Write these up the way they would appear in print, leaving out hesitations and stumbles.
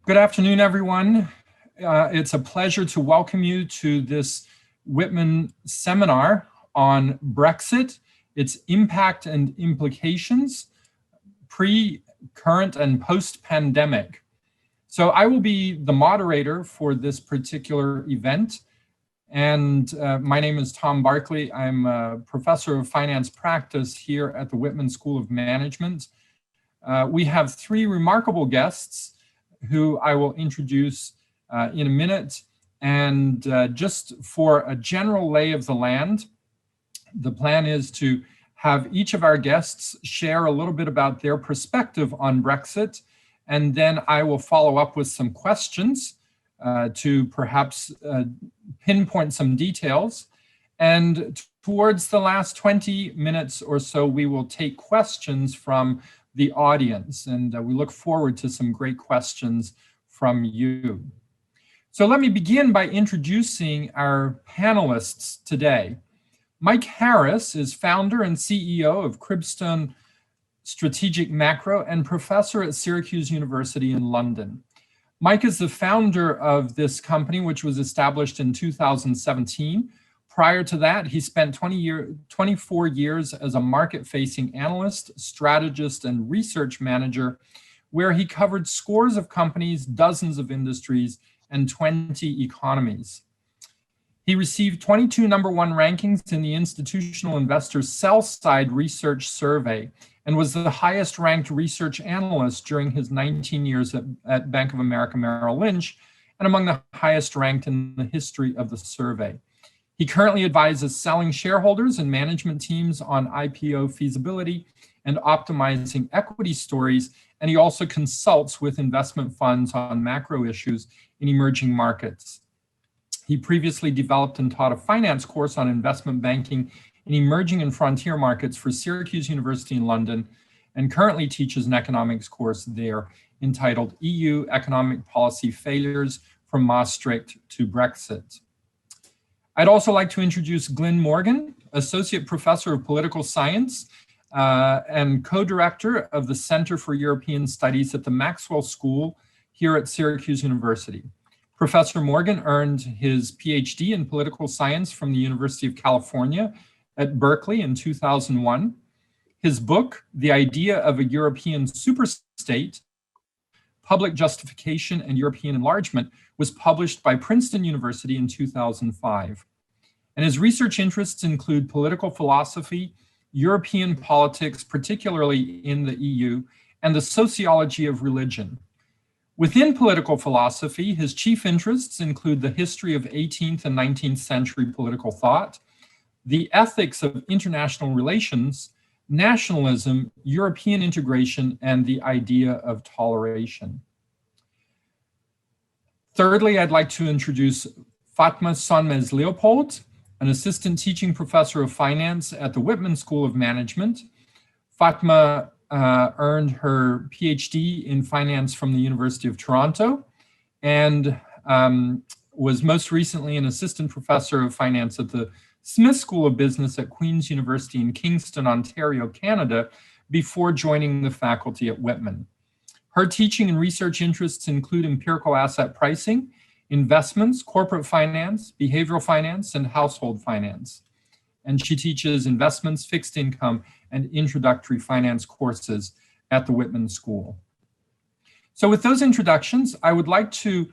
Good afternoon, everyone. It's a pleasure to welcome you to this Whitman seminar on Brexit, its impact and implications, pre, current, and post-pandemic. So I will be the moderator for this particular event. And my name is Tom Barkley. I'm a professor of finance practice here at the Whitman School of Management. We have three remarkable guests who I will introduce in a minute. And just for a general lay of the land, the plan is to have each of our guests share a little bit about their perspective on Brexit, and then I will follow up with some questions to perhaps pinpoint some details. And towards the last 20 minutes or so, we will take questions from the audience, and we look forward to some great questions from you. So let me begin by introducing our panelists today. Mike Harris is founder and CEO of Cribstone Strategic Macro and professor at Syracuse University in London. Mike is the founder of this company, which was established in 2017. Prior to that, he spent 24 years as a market-facing analyst, strategist, and research manager, where he covered scores of companies, dozens of industries, and 20 economies. He received 22 number one rankings in the Institutional Investor Sell-Side Research Survey and was the highest ranked research analyst during his 19 years at Bank of America Merrill Lynch, and among the highest ranked in the history of the survey. He currently advises selling shareholders and management teams on IPO feasibility and optimizing equity stories, and he also consults with investment funds on macro issues in emerging markets. He previously developed and taught a finance course on investment banking in emerging and frontier markets for Syracuse University in London, and currently teaches an economics course there entitled EU Economic Policy Failures from Maastricht to Brexit. I'd also like to introduce Glyn Morgan, Associate Professor of Political Science and co-director of the Center for European Studies at the Maxwell School here at Syracuse University. Professor Morgan earned his PhD in political science from the University of California at Berkeley in 2001. His book, The Idea of a European Superstate, Public Justification and European Enlargement, was published by Princeton University in 2005. And his research interests include political philosophy, European politics, particularly in the EU, and the sociology of religion. Within political philosophy, his chief interests include the history of 18th and 19th century political thought, the ethics of international relations, nationalism, European integration, and the idea of toleration. Thirdly, I'd like to introduce Fatma Sonmez-Leopold, an assistant teaching professor of finance at the Whitman School of Management. Fatma earned her PhD in finance from the University of Toronto and was most recently an assistant professor of finance at the Smith School of Business at Queen's University in Kingston, Ontario, Canada, before joining the faculty at Whitman. Her teaching and research interests include empirical asset pricing, investments, corporate finance, behavioral finance, and household finance. And she teaches investments, fixed income, and introductory finance courses at the Whitman School. So with those introductions, I would like to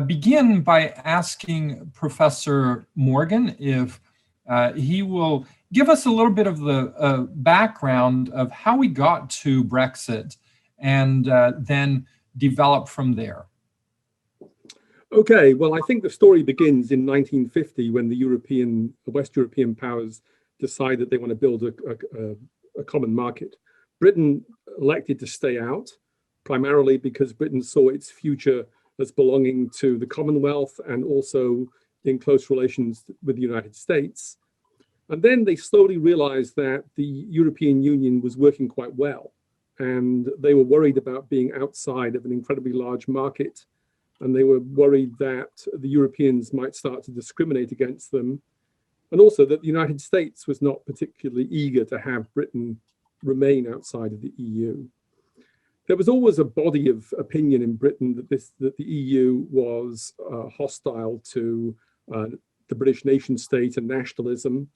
begin by asking Professor Morgan if he will give us a little bit of the background of how we got to Brexit and then develop from there. Okay, well, I think the story begins in 1950 when the West European powers decided they want to build a common market. Britain elected to stay out, primarily because Britain saw its future as belonging to the Commonwealth and also in close relations with the United States. And then they slowly realized that the European Union was working quite well, and they were worried about being outside of an incredibly large market. And they were worried that the Europeans might start to discriminate against them. And also that the United States was not particularly eager to have Britain remain outside of the EU. there was always a body of opinion in Britain that the EU was hostile to the British nation state and nationalism,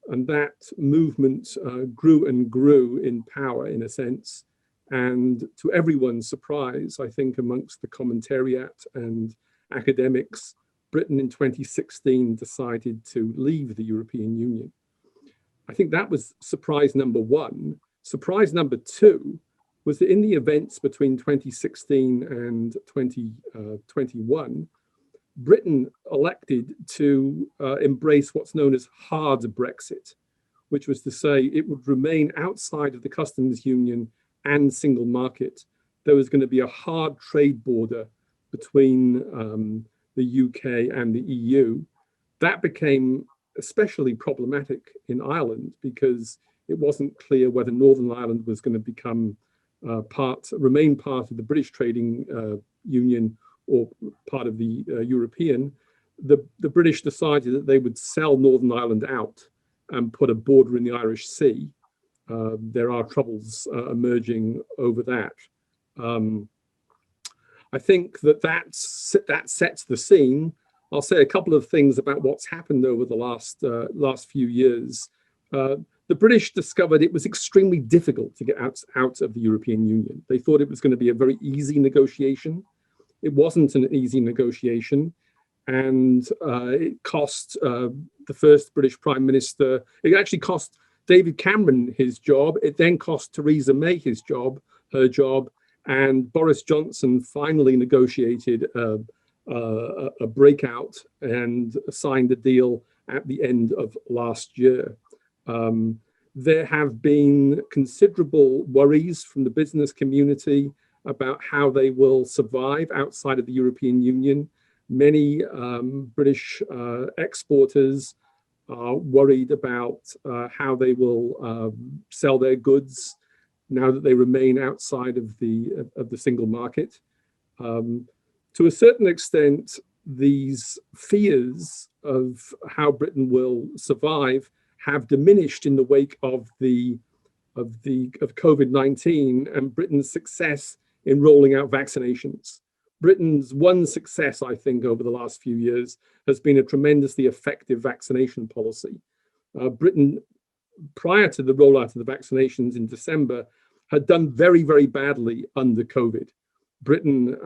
and that movement grew and grew in power, in a sense. And to everyone's surprise, I think amongst the commentariat and academics, Britain in 2016 decided to leave the European Union. I think that was surprise number one. Surprise number two was that in the events between 2016 and 2021, Britain elected to embrace what's known as hard Brexit, which was to say it would remain outside of the customs union and single market. There was going to be a hard trade border between the UK and the EU. That became especially problematic in Ireland because it wasn't clear whether Northern Ireland was going to become remain part of the British trading union or part of the European. The British decided that they would sell Northern Ireland out and put a border in the Irish Sea. There are troubles emerging over that. I think that sets the scene. I'll say a couple of things about what's happened over the last few years. The British discovered it was extremely difficult to get out of the European Union. They thought it was going to be a very easy negotiation. It wasn't an easy negotiation, and it cost the first British Prime Minister, it actually cost David Cameron his job. It then cost Theresa May her job, and Boris Johnson finally negotiated a breakout and signed a deal at the end of last year. There have been considerable worries from the business community about how they will survive outside of the European Union. Many British exporters are worried about how they will sell their goods now that they remain outside of the single market. To a certain extent, these fears of how Britain will survive have diminished in the wake of COVID-19 and Britain's success in rolling out vaccinations. Britain's one success, I think, over the last few years has been a tremendously effective vaccination policy. Britain, prior to the rollout of the vaccinations in December, had done very, very badly under COVID. Britain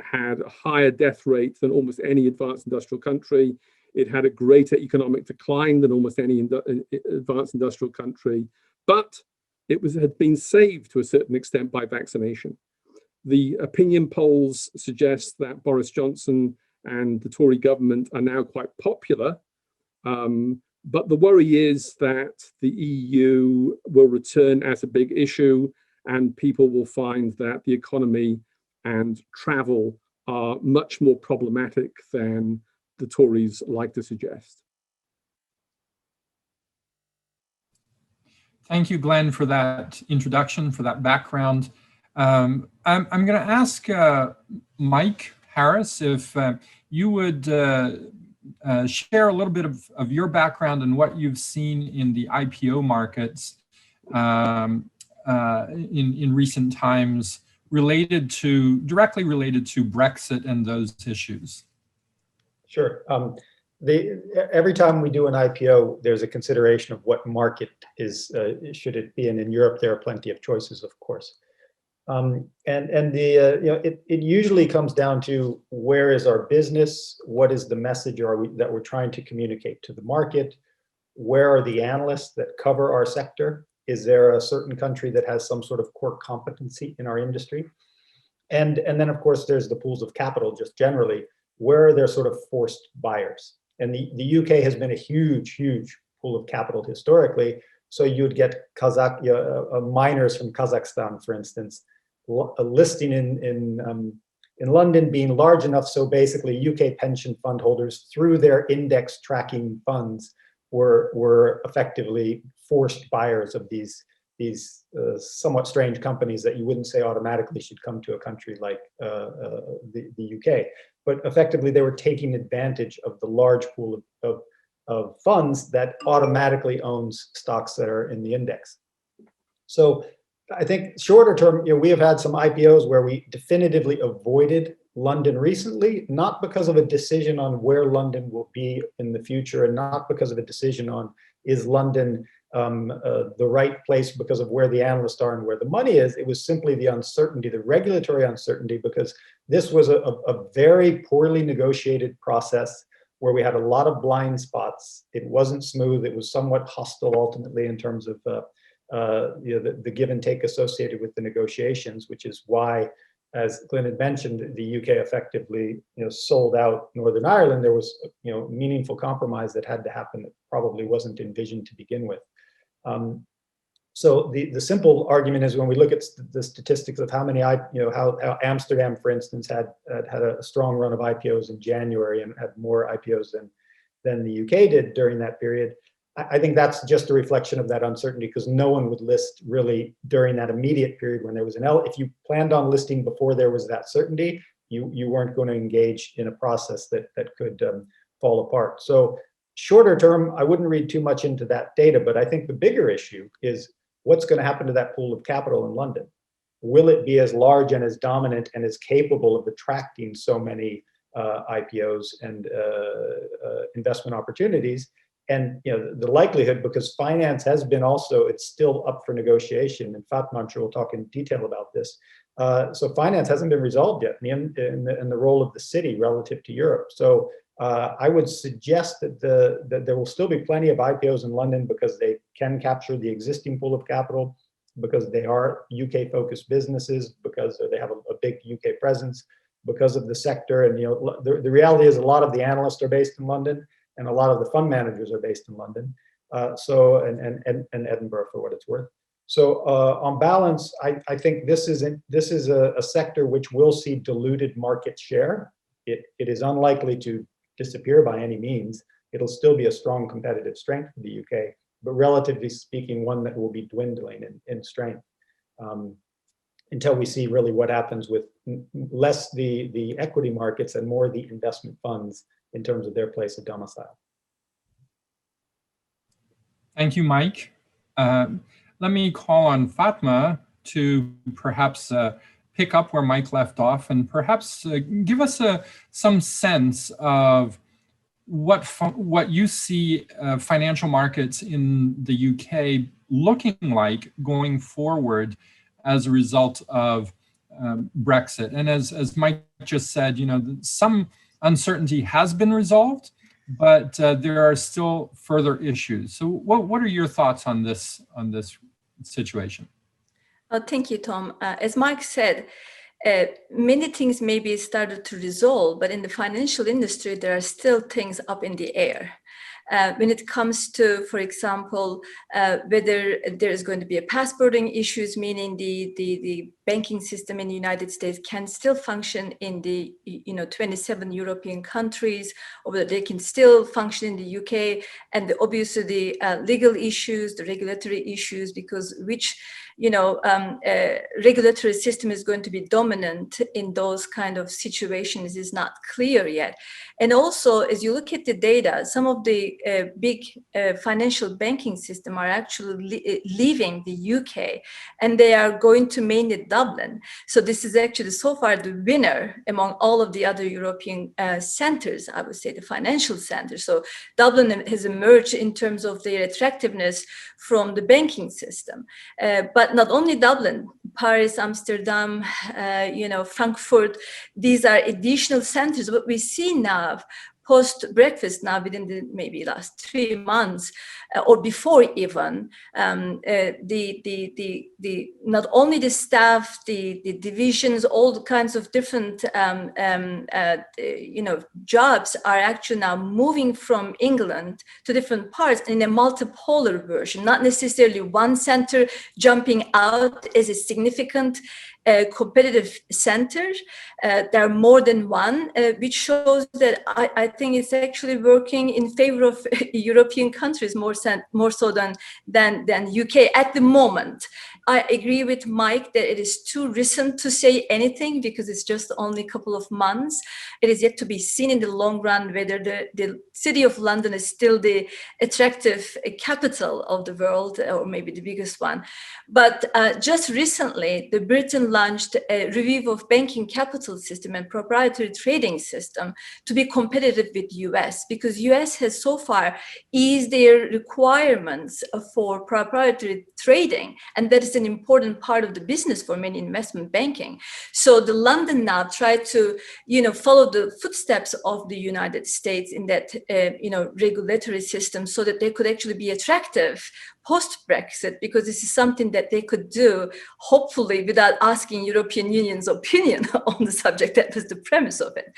had a higher death rate than almost any advanced industrial country. It had a greater economic decline than almost any advanced industrial country, but it had been saved to a certain extent by vaccination. The opinion polls suggest that Boris Johnson and the Tory government are now quite popular, but the worry is that the EU will return as a big issue and people will find that the economy and travel are much more problematic than the Tories like to suggest. Thank you, Glenn, for that introduction, for that background. I'm going to ask Mike Harris if you would share a little bit of your background and what you've seen in the IPO markets in recent times directly related to Brexit and those issues. Sure. Every time we do an IPO, there's a consideration of what market should it be in. In Europe, there are plenty of choices, of course. It usually comes down to where is our business, what is the message that we're trying to communicate to the market, where are the analysts that cover our sector, is there a certain country that has some sort of core competency in our industry, and then of course there's the pools of capital just generally, where are there sort of forced buyers. And the UK has been a huge pool of capital historically. So you'd get miners from Kazakhstan, for instance, a listing in London being large enough so basically UK pension fund holders through their index tracking funds were effectively forced buyers of these somewhat strange companies that you wouldn't say automatically should come to a country like the UK. But effectively they were taking advantage of the large pool of funds that automatically owns stocks that are in the index. So I think shorter term, we have had some IPOs where we definitively avoided London recently, not because of a decision on where London will be in the future, and not because of a decision on is London the right place because of where the analysts are and where the money is. It was simply the uncertainty, the regulatory uncertainty, because this was a very poorly negotiated process where we had a lot of blind spots. It wasn't smooth. It was somewhat hostile ultimately in terms of the give and take associated with the negotiations, which is why, as Glyn had mentioned, the UK effectively sold out Northern Ireland. There was meaningful compromise that had to happen that probably wasn't envisioned to begin with. So the simple argument is, when we look at the statistics of how many, how Amsterdam, for instance, had a strong run of IPOs in January and had more IPOs than the UK did during that period. I think that's just a reflection of that uncertainty, because no one would list really during that immediate period when there was if you planned on listing before there was that certainty, you weren't going to engage in a process that could fall apart. So shorter term, I wouldn't read too much into that data, but I think the bigger issue is what's going to happen to that pool of capital in London. Will it be as large and as dominant and as capable of attracting so many IPOs and investment opportunities? And the likelihood, because finance has been also, it's still up for negotiation, and Fatma, I'm sure we'll talk in detail about this. So finance hasn't been resolved yet in the role of the city relative to Europe. So I would suggest that there will still be plenty of IPOs in London, because they can capture the existing pool of capital, because they are UK-focused businesses, because they have a big UK presence, because of the sector. And the reality is a lot of the analysts are based in London, and a lot of the fund managers are based in London, and Edinburgh, for what it's worth. So on balance, I think this is a sector which will see diluted market share. It is unlikely to disappear by any means. It'll still be a strong competitive strength for the UK, but relatively speaking, one that will be dwindling in strength until we see really what happens with less the equity markets and more the investment funds in terms of their place of domicile. Thank you, Mike. Let me call on Fatma to perhaps pick up where Mike left off, and perhaps give us some sense of what you see financial markets in the UK looking like going forward as a result of Brexit. And as Mike just said, some uncertainty has been resolved, but there are still further issues. So what are your thoughts on this situation? Thank you, Tom. As Mike said, many things maybe started to resolve, but in the financial industry, there are still things up in the air. When it comes to, for example, whether there is going to be a passporting issues, meaning the banking system in the United States can still function in the 27 European countries, or whether they can still function in the UK, and obviously the legal issues, the regulatory issues, because which regulatory system is going to be dominant in those kind of situations is not clear yet. And also, as you look at the data, some of the big financial banking system are actually leaving the UK, and they are going to mainly Dublin. So this is actually so far the winner among all of the other European centers, I would say, the financial centers. So Dublin has emerged in terms of their attractiveness from the banking system. But not only Dublin, Paris, Amsterdam, Frankfurt, these are additional centers. What we see now, post-Brexit, now within the maybe last 3 months, or before even, the not only the staff, the divisions, all the kinds of different jobs are actually now moving from England to different parts in a multipolar version, not necessarily one center jumping out as a significant competitive center. There are more than one, which shows that I think it's actually working in favor of European countries more so than UK at the moment. I agree with Mike that it is too recent to say anything because it's just only a couple of months. It is yet to be seen in the long run whether the City of London is still the attractive capital of the world, or maybe the biggest one. But just recently, Britain launched a review of banking capital system and proprietary trading system to be competitive with US, because US has so far eased their requirements for proprietary trading, and that is an important part of the business for many investment banking. So the London now tried to, follow the footsteps of the United States in that, regulatory system, so that they could actually be attractive post-Brexit, because this is something that they could do, hopefully, without asking European Union's opinion on the subject. That was the premise of it.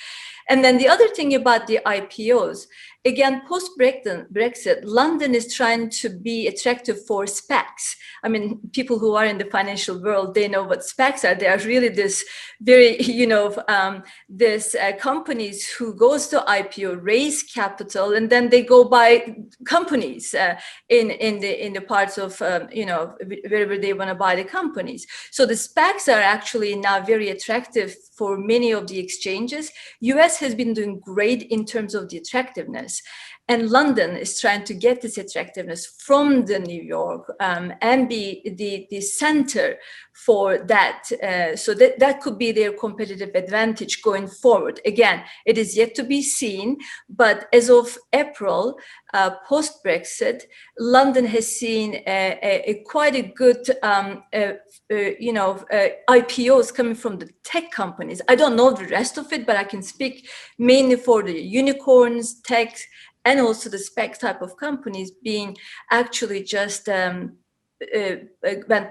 And then the other thing about the IPOs, again, post-Brexit, London is trying to be attractive for SPACs. I mean, people who are in the financial world, they know what SPACs are. They are really this very, companies who goes to IPO, raise capital, and then they go buy companies in the parts of, wherever they want to buy the companies. So the SPACs are actually now very attractive for many of the exchanges. US has been doing great in terms of the attractiveness. And London is trying to get this attractiveness from the New York and be the center for that. So that could be their competitive advantage going forward. Again, it is yet to be seen, but as of April, post-Brexit, London has seen quite a good, IPOs coming from the tech companies. I don't know the rest of it, but I can speak mainly for the unicorns, tech, and also the SPAC type of companies being actually just went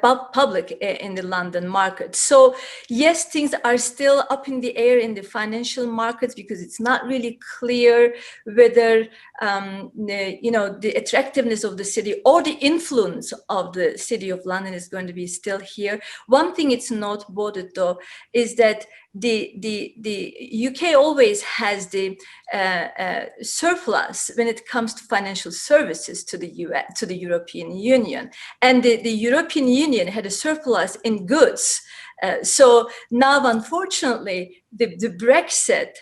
public in the London market. So yes, things are still up in the air in the financial markets, because it's not really clear whether the attractiveness of the city or the influence of the City of London is going to be still here. One thing it's not noted though is that the UK always has the surplus when it comes to financial services to the US, to the European Union, and the European Union had a surplus in goods. So now, unfortunately, the Brexit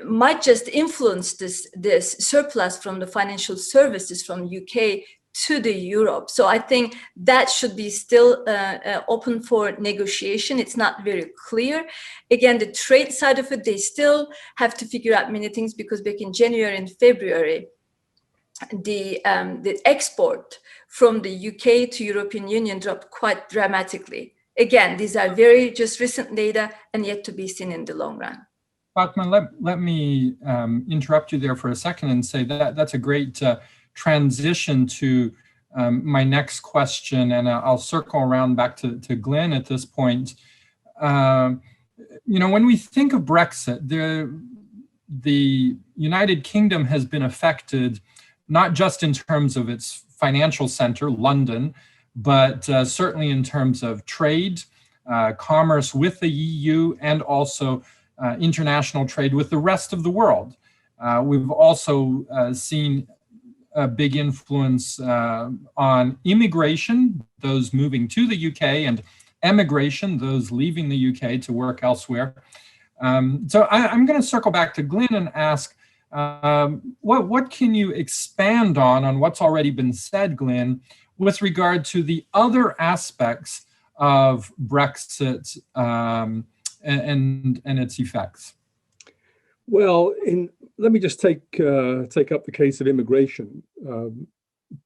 might just influence this surplus from the financial services from UK to the Europe. So I think that should be still open for negotiation. It's not very clear. Again, the trade side of it, they still have to figure out many things, because back in January and February, the export from the UK to European Union dropped quite dramatically. Again, these are very just recent data and yet to be seen in the long run. Fatma, let me interrupt you there for a second and say that that's a great transition to my next question, and I'll circle around back to Glyn at this point. When we think of Brexit, the United Kingdom has been affected not just in terms of its financial center, London, but certainly in terms of trade, commerce with the EU, and also international trade with the rest of the world. We've also seen a big influence on immigration, those moving to the UK, and emigration, those leaving the UK to work elsewhere. So I'm going to circle back to Glyn and ask, what can you expand on what's already been said, Glyn, with regard to the other aspects of Brexit and its effects? Well, let me just take up the case of immigration.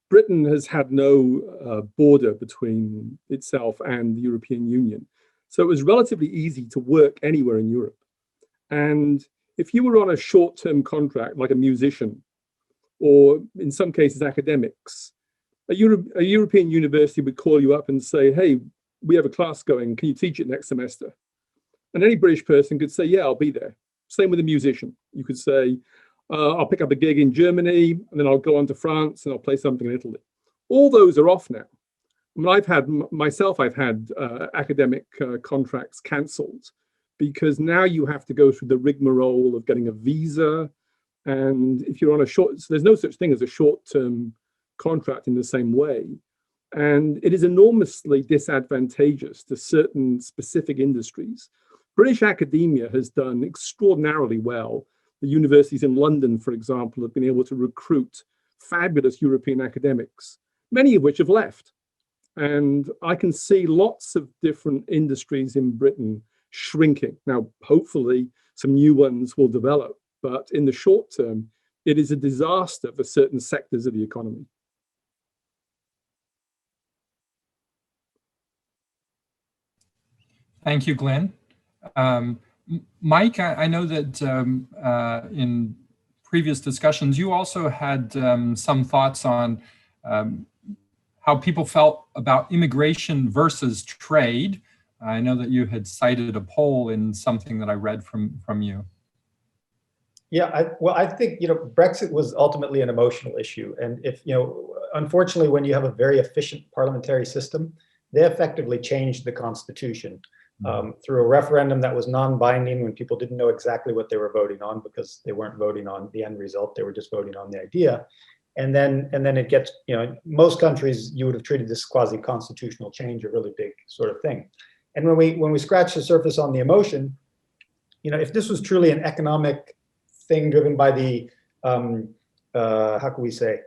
Britain has had no border between itself and the European Union, so it was relatively easy to work anywhere in Europe. And if you were on a short-term contract, like a musician, or in some cases academics, a European university would call you up and say, "Hey, we have a class going, can you teach it next semester?" And any British person could say, "Yeah, I'll be there." Same with a musician. You could say, "I'll pick up a gig in Germany, and then I'll go on to France, and I'll play something in Italy." All those are off now. I mean, I've had academic contracts cancelled because now you have to go through the rigmarole of getting a visa. And if you're on a so there's no such thing as a short-term contract in the same way. And it is enormously disadvantageous to certain specific industries. British academia has done extraordinarily well. The universities in London, for example, have been able to recruit fabulous European academics, many of which have left. And I can see lots of different industries in Britain shrinking. Now, hopefully, some new ones will develop, but in the short term, it is a disaster for certain sectors of the economy. Thank you, Glyn. Mike, I know that in previous discussions, you also had some thoughts on how people felt about immigration versus trade. I know that you had cited a poll in something that I read from you. Yeah, I think, Brexit was ultimately an emotional issue. And if, unfortunately, when you have a very efficient parliamentary system, they effectively changed the constitution through a referendum that was non-binding when people didn't know exactly what they were voting on because they weren't voting on the end result. They were just voting on the idea. And then it gets, most countries, you would have treated this quasi-constitutional change a really big sort of thing. And when we scratch the surface on the emotion, if this was truly an economic thing driven by the, how can we say,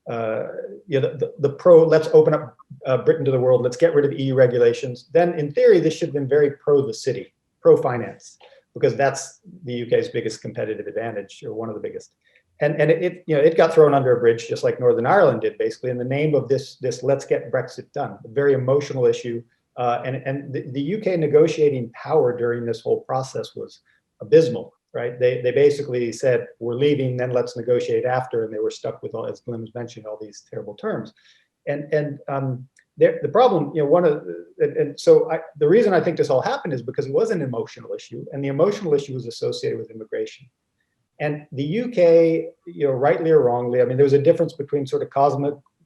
the pro, let's open up Britain to the world, let's get rid of EU regulations, then in theory, this should have been very pro the city, pro finance, because that's the UK's biggest competitive advantage, or one of the biggest. And it got thrown under a bridge, just like Northern Ireland did, basically, in the name of this let's get Brexit done, a very emotional issue. And the UK negotiating power during this whole process was abysmal, right? They basically said, we're leaving, then let's negotiate after, and they were stuck with all, as Glyn was mentioning, all these terrible terms. And the problem, the reason I think this all happened is because it was an emotional issue, and the emotional issue was associated with immigration. And the UK, rightly or wrongly, I mean, there was a difference between sort of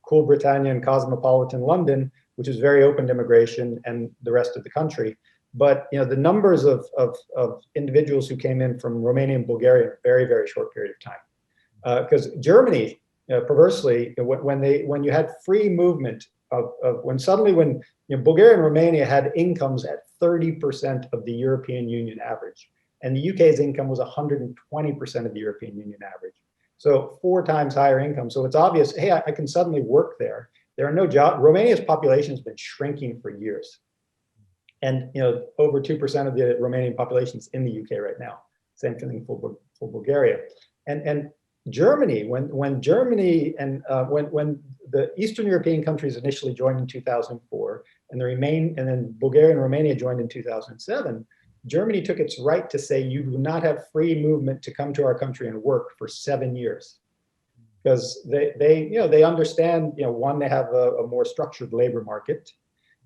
cool Britannia and cosmopolitan London, which is very open to immigration, and the rest of the country. But the numbers of individuals who came in from Romania and Bulgaria in a very, very short period of time, because Germany, perversely, when you had free movement when Bulgaria and Romania had incomes at 30% of the European Union average, and the UK's income was 120% of the European Union average. So 4 times higher income. So it's obvious, hey, I can suddenly work there. There are no jobs. Romania's population has been shrinking for years. And over 2% of the Romanian population is in the UK right now. Same thing for Bulgaria. And Germany, when Germany and when the Eastern European countries initially joined in 2004, and then Bulgaria and Romania joined in 2007, Germany took its right to say you do not have free movement to come to our country and work for 7 years, because they understand, one, they have a more structured labor market,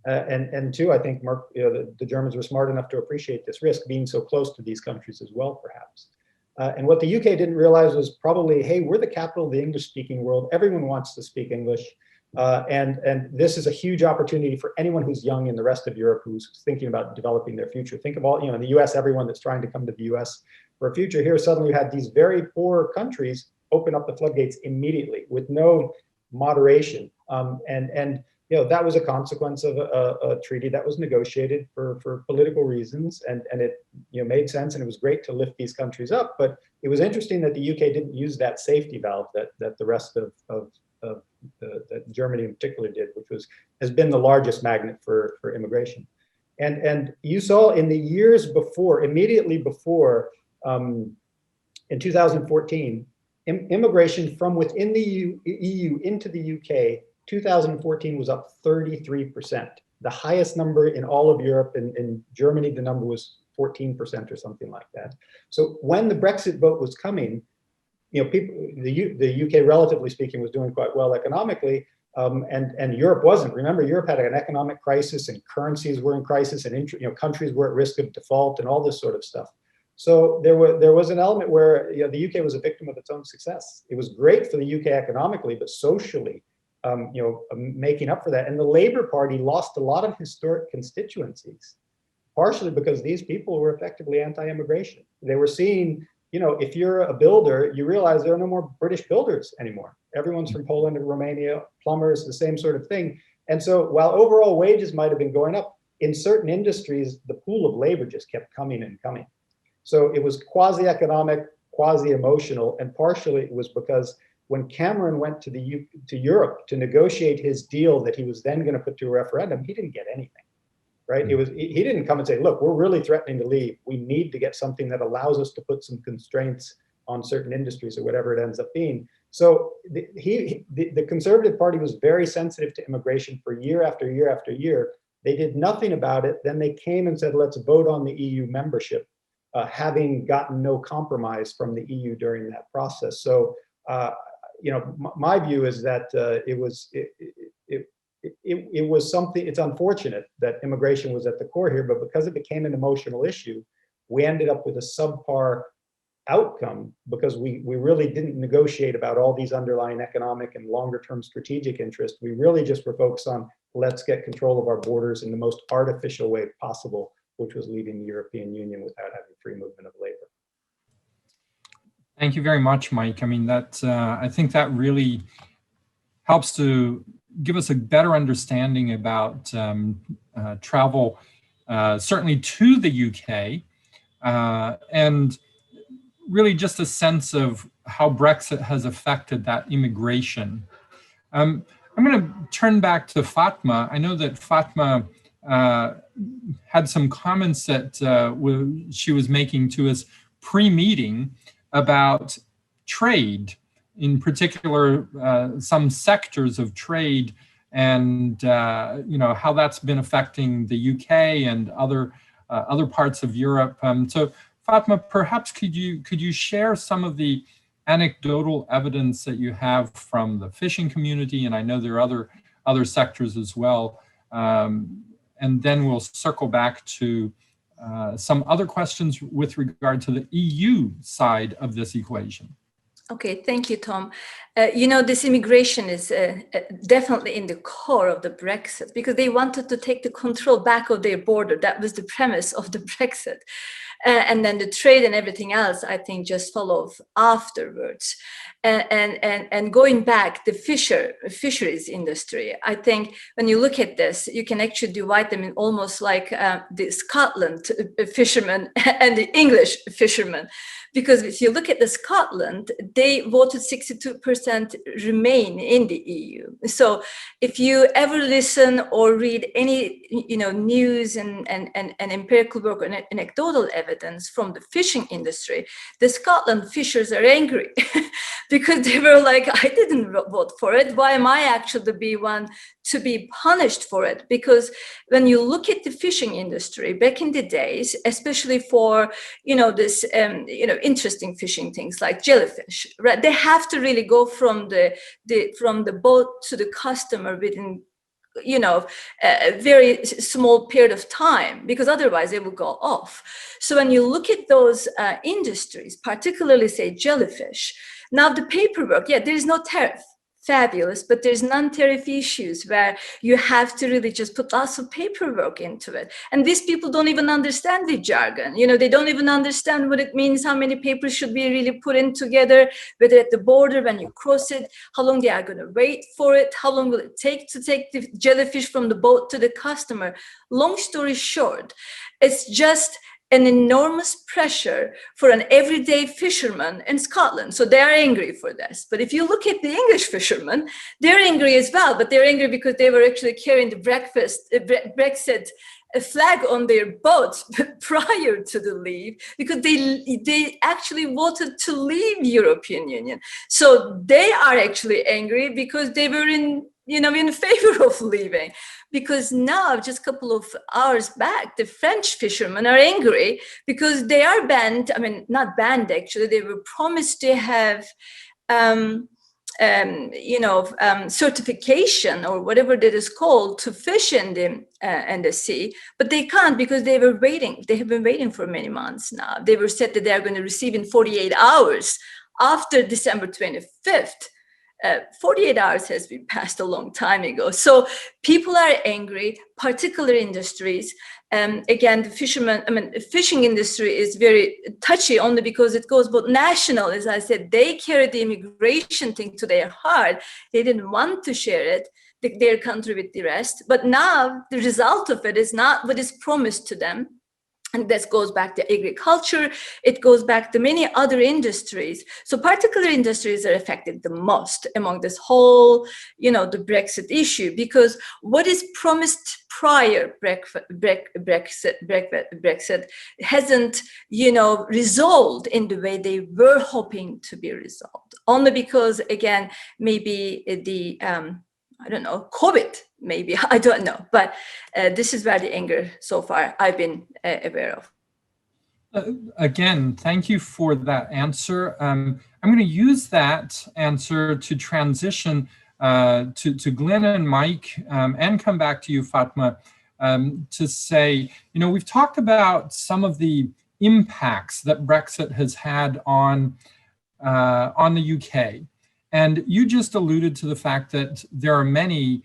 and two, I think the Germans were smart enough to appreciate this risk, being so close to these countries as well, perhaps. And what the UK didn't realize was probably, hey, we're the capital of the English-speaking world. Everyone wants to speak English. And this is a huge opportunity for anyone who's young in the rest of Europe who's thinking about developing their future. Think of all, in the US, everyone that's trying to come to the US for a future. Here, suddenly you had these very poor countries open up the floodgates immediately with no moderation. That was a consequence of a treaty that was negotiated for political reasons, and it made sense, and it was great to lift these countries up. But it was interesting that the UK didn't use that safety valve that the rest of that Germany in particular did, which has been the largest magnet for immigration. And you saw in the years before, immediately before, in 2014, immigration from within the EU into the UK, 2014 was up 33%, the highest number in all of Europe. In Germany, the number was 14% or something like that. So when the Brexit vote was coming, the UK, relatively speaking, was doing quite well economically, and Europe wasn't. Remember, Europe had an economic crisis, and currencies were in crisis, and countries were at risk of default, and all this sort of stuff. So there was an element where the UK was a victim of its own success. It was great for the UK economically, but socially, making up for that. And the Labour Party lost a lot of historic constituencies, partially because these people were effectively anti-immigration. They were seeing, if you're a builder, you realize there are no more British builders anymore. Everyone's from Poland and Romania, plumbers, the same sort of thing. And so while overall wages might have been going up, in certain industries, the pool of labor just kept coming and coming. So it was quasi-economic, quasi-emotional, and partially it was because when Cameron went to Europe to negotiate his deal that he was then going to put to a referendum, he didn't get anything, right? He didn't come and say, look, we're really threatening to leave. We need to get something that allows us to put some constraints on certain industries or whatever it ends up being. So the Conservative Party was very sensitive to immigration for year after year after year. They did nothing about it. Then they came and said, let's vote on the EU membership, having gotten no compromise from the EU during that process. So, my view is that it was something. It's unfortunate that immigration was at the core here, but because it became an emotional issue, we ended up with a subpar outcome because we really didn't negotiate about all these underlying economic and longer term strategic interests. We really just were focused on let's get control of our borders in the most artificial way possible, which was leaving the European Union without having free movement of labor. Thank you very much, Mike. I mean, I think that really helps to give us a better understanding about travel, certainly to the UK, and really just a sense of how Brexit has affected that immigration. I'm going to turn back to Fatma. I know that Fatma had some comments that she was making to us pre-meeting about trade, in particular, some sectors of trade, and how that's been affecting the UK and other parts of Europe. So, Fatma, perhaps could you share some of the anecdotal evidence that you have from the fishing community, and I know there are other sectors as well, and then we'll circle back to some other questions with regard to the EU side of this equation. Okay, thank you, Tom. This immigration is definitely in the core of the Brexit because they wanted to take the control back of their border. That was the premise of the Brexit. And then the trade and everything else, I think, just followed afterwards. And going back, the fisheries industry, I think when you look at this, you can actually divide them in almost like the Scotland fishermen and the English fishermen. Because if you look at the Scotland, they voted 62% remain in the EU. So if you ever listen or read any news and empirical work or anecdotal evidence from the fishing industry, the Scotland fishers are angry because they were like, I didn't vote for it. Why am I actually the one to be punished for it? Because when you look at the fishing industry back in the days, especially for this interesting fishing things like jellyfish, right? They have to really go from the boat to the customer within a very small period of time, because otherwise they will go off. So when you look at those industries, particularly say jellyfish, now the paperwork, there is no tariff. Fabulous, but there's non-tariff issues where you have to really just put lots of paperwork into it. And these people don't even understand the jargon. They don't even understand what it means, how many papers should be really put in together, whether at the border, when you cross it, how long they are going to wait for it, how long will it take to take the jellyfish from the boat to the customer. Long story short, it's just an enormous pressure for an everyday fisherman in Scotland. So they're angry for this. But if you look at the English fishermen, they're angry as well, but they're angry because they were actually carrying the Brexit flag on their boats prior to the leave, because they actually voted to leave European Union. So they are actually angry because they were in favor of leaving. Because now, just a couple of hours back, the French fishermen are angry because they are banned. I mean, not banned, actually. They were promised to have, certification or whatever that is called to fish in the sea, but they can't because they were waiting. They have been waiting for many months now. They were said that they are going to receive in 48 hours after December 25th. 48 hours has been passed a long time ago. So people are angry, particular industries. Again, the fishing industry is very touchy only because it goes both national, as I said, they carry the immigration thing to their heart. They didn't want to share it, their country with the rest. But now the result of it is not what is promised to them. And this goes back to agriculture. It goes back to many other industries. So particular industries are affected the most among this whole, the Brexit issue, because what is promised prior Brexit hasn't, resolved in the way they were hoping to be resolved. Only because, again, maybe the I don't know, COVID, maybe, I don't know. But this is where the anger so far I've been aware of. Again, thank you for that answer. I'm going to use that answer to transition to Glyn and Mike and come back to you, Fatma, to say, we've talked about some of the impacts that Brexit has had on the UK. And you just alluded to the fact that there are many,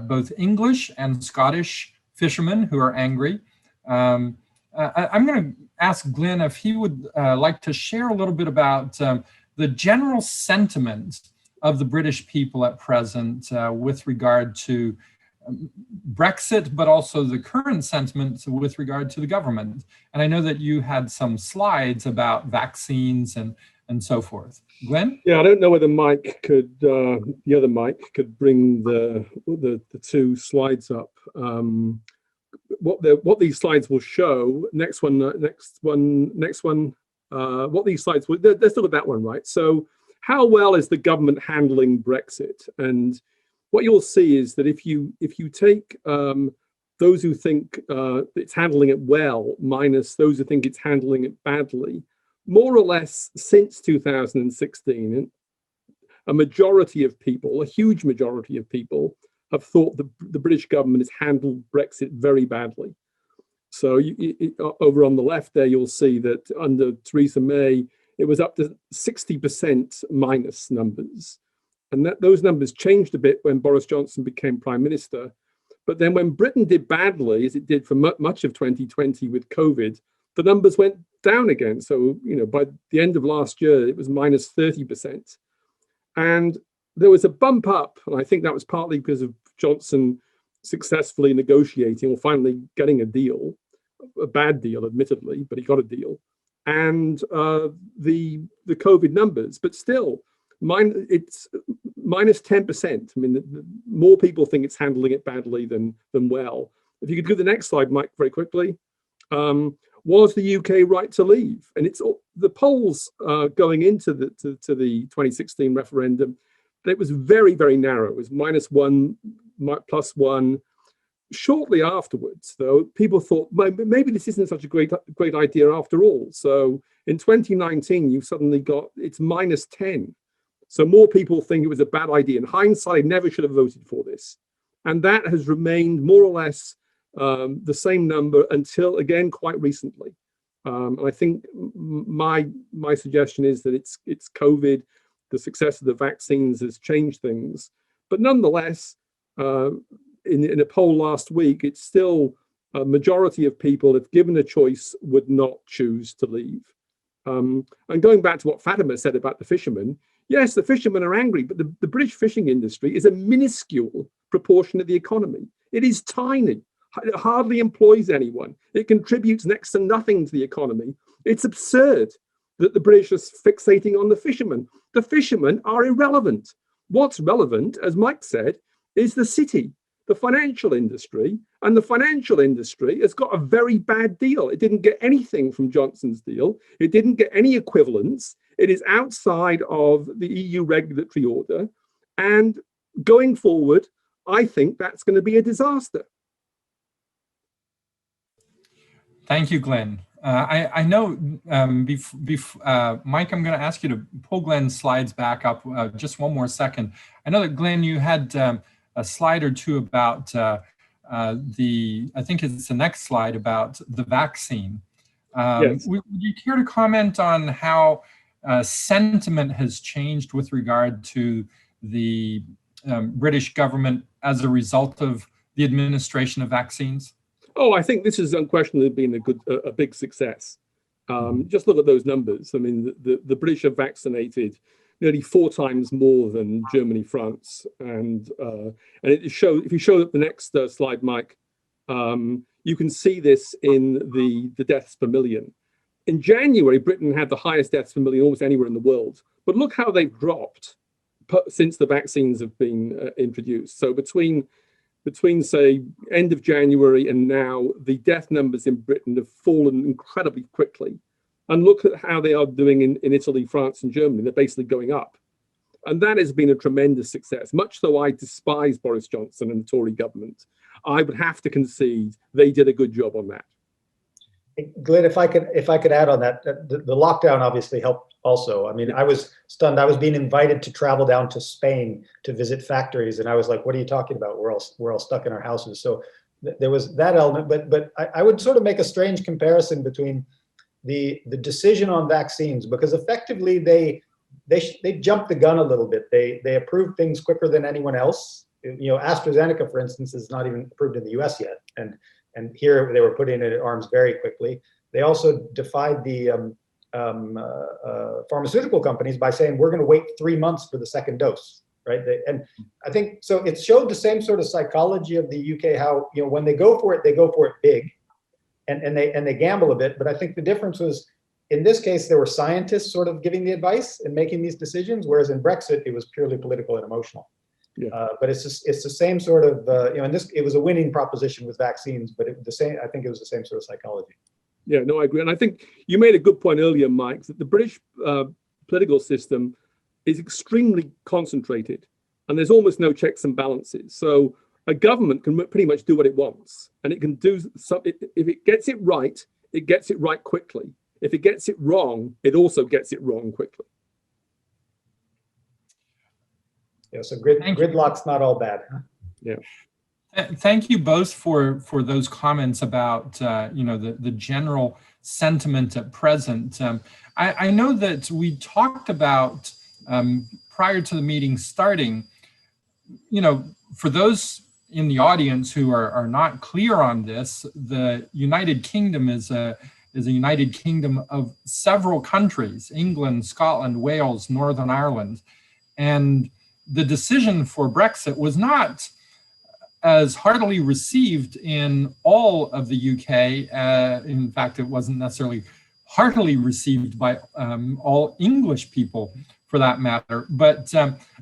both English and Scottish fishermen who are angry. I'm going to ask Glyn if he would like to share a little bit about the general sentiment of the British people at present with regard to Brexit, but also the current sentiment with regard to the government. And I know that you had some slides about vaccines and so forth. Glyn? Yeah, I don't know whether Mike could, the other Mike could bring the two slides up. What these slides will show, next one. What these slides will, let's look at that one, right? So how well is the government handling Brexit? And what you'll see is that if you take those who think it's handling it well minus those who think it's handling it badly, more or less since 2016, a majority of people, a huge majority of people, have thought the British government has handled Brexit very badly. So over on the left there, you'll see that under Theresa May, it was up to 60% minus numbers. And those numbers changed a bit when Boris Johnson became Prime Minister. But then when Britain did badly, as it did for much of 2020 with COVID, the numbers went down again. So, by the end of last year, it was minus 30%. And there was a bump up, and I think that was partly because of Johnson successfully negotiating or finally getting a deal, a bad deal, admittedly, but he got a deal. And the COVID numbers, but still, it's minus 10%. I mean, more people think it's handling it badly than well. If you could do the next slide, Mike, very quickly. Was the UK right to leave? And it's the polls going into the 2016 referendum, it was very, very narrow. It was -1, +1. Shortly afterwards, though, people thought maybe this isn't such a great idea after all. So in 2019, you suddenly got it's -10. So more people think it was a bad idea. In hindsight, I never should have voted for this. And that has remained more or less the same number until, again, quite recently. And I think my suggestion is that it's COVID, the success of the vaccines has changed things. But nonetheless, in a poll last week, it's still a majority of people, if given a choice, would not choose to leave. And going back to what Fatma said about the fishermen, yes, the fishermen are angry, but the British fishing industry is a minuscule proportion of the economy. It is tiny. It hardly employs anyone. It contributes next to nothing to the economy. It's absurd that the British are fixating on the fishermen. The fishermen are irrelevant. What's relevant, as Mike said, is the city, the financial industry, and the financial industry has got a very bad deal. It didn't get anything from Johnson's deal. It didn't get any equivalence. It is outside of the EU regulatory order. And going forward, I think that's going to be a disaster. Thank you, Glyn. I know, Mike, I'm going to ask you to pull Glyn's slides back up just one more second. I know that, Glyn, you had a slide or two about I think it's the next slide, about the vaccine. Yes. Would you care to comment on how sentiment has changed with regard to the British government as a result of the administration of vaccines? Oh, I think this has unquestionably been a big success. Just look at those numbers. I mean, the British have vaccinated nearly 4 times more than Germany, France, and it shows. If you show up the next slide, Mike, you can see this in the deaths per million. In January, Britain had the highest deaths per million almost anywhere in the world. But look how they've dropped since the vaccines have been introduced. So between say end of January and now, the death numbers in Britain have fallen incredibly quickly. And look at how they are doing in Italy, France, and Germany. They're basically going up. And that has been a tremendous success. Much though I despise Boris Johnson and the Tory government, I would have to concede they did a good job on that. Glyn, if I could add on that, the lockdown obviously helped also. I mean, I was stunned. I was being invited to travel down to Spain to visit factories, and I was like, "What are you talking about? We're all stuck in our houses." So there was that element, but I would sort of make a strange comparison between the decision on vaccines, because effectively they jumped the gun a little bit. They approved things quicker than anyone else. You know, AstraZeneca, for instance, is not even approved in the US yet, and here they were putting it at arms very quickly. They also defied the pharmaceutical companies by saying, we're going to wait 3 months for the second dose, right? And I think, so it showed the same sort of psychology of the UK, how, you know, when they go for it big, and they gamble a bit. But I think the difference was, in this case, there were scientists sort of giving the advice and making these decisions, whereas in Brexit, it was purely political and emotional. Yeah. But it's the same sort of, you know, and it was a winning proposition with vaccines, but I think it was the same sort of psychology. Yeah, no, I agree. And I think you made a good point earlier, Mike, that the British political system is extremely concentrated and there's almost no checks and balances. So a government can pretty much do what it wants, and it can do something. If it gets it right quickly. If it gets it wrong, it also gets it wrong quickly. Yeah, so gridlock's not all bad. Huh? Yeah. Thank you both for those comments about you know, the general sentiment at present. I know that we talked about prior to the meeting starting, you know, for those in the audience who are not clear on this, the United Kingdom is a United Kingdom of several countries: England, Scotland, Wales, Northern Ireland, and the decision for Brexit was not as heartily received in all of the UK. In fact, it wasn't necessarily heartily received by all English people, for that matter. But